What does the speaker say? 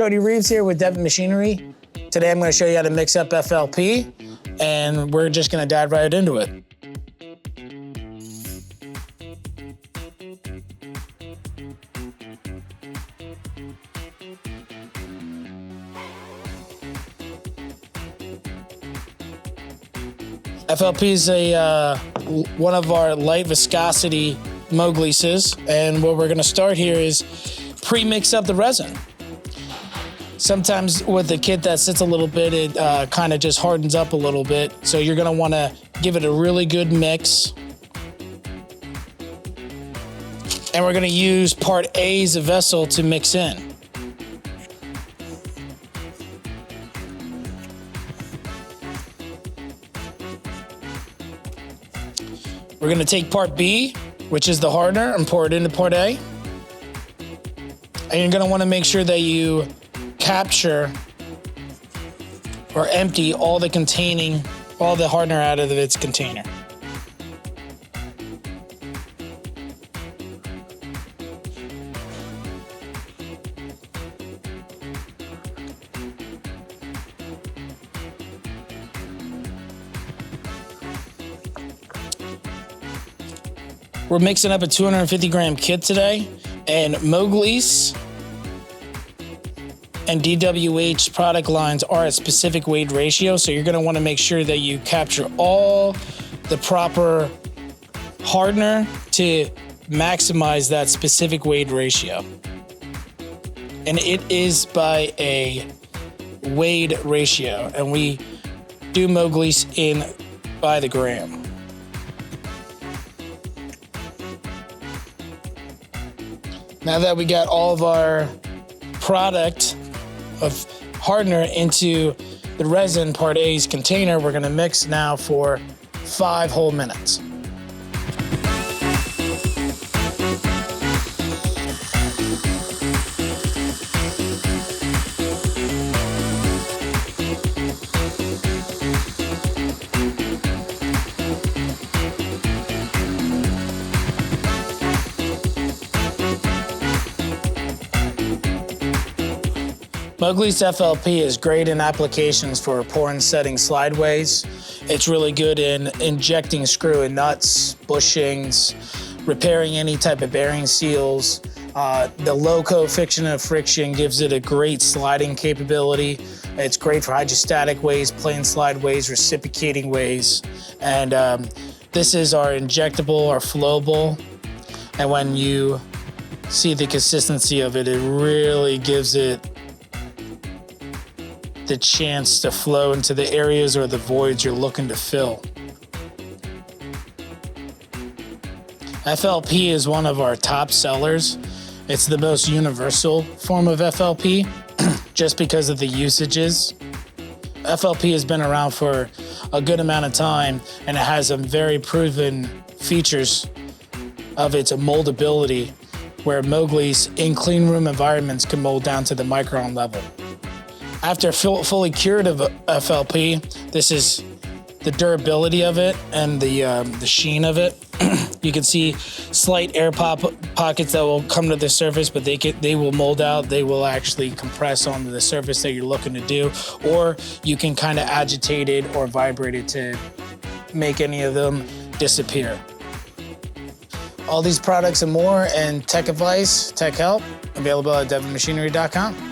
Cody Reeves here with Devitt Machinery. Today I'm going to show you how to mix up FLP, and we're just going to dive right into it. FLP is one of our light viscosity Moog leases, and what we're going to start here is pre-mix up the resin. Sometimes with the kit that sits a little bit, it kind of just hardens up a little bit, so you're going to want to give it a really good mix. And we're going to use part A as a vessel to mix in. We're going to take part B, which is the hardener, and pour it into part A. And you're going to want to make sure that you capture or empty all the hardener out of its container. We're mixing up a 250 gram kit today, and Moog lease and DWH product lines are a specific weight ratio, so you're going to want to make sure that you capture all the proper hardener to maximize that specific weight ratio. And it is by a weighed ratio, and we do Moog lease in by the gram. Now that we got all of our product of hardener into the resin part A's container, we're going to mix now for 5 whole minutes. Moog lease FLP is great in applications for pouring setting sideways. It's really good in injecting screw and nuts, bushings, repairing any type of bearing seals. The low coefficient of friction gives it a great sliding capability. It's great for hydrostatic ways, plain slide ways, reciprocating ways. And this is our injectable, our flowable. And when you see the consistency of it, it really gives it the chance to flow into the areas or the voids you're looking to fill. FLP is one of our top sellers. It's the most universal form of FLP just because of the usages. FLP has been around for a good amount of time, and it has some very proven features of its moldability, where Moog lease in clean room environments can mold down to the micron level. After fully cured of FLP, this is the durability of it and the sheen of it. You can see slight air pockets that will come to the surface, but they will mold out. They will actually compress onto the surface that you're looking to do, or you can kind of agitate it or vibrate it to make any of them disappear. All these products and more and tech advice, tech help, available at devittmachinery.com.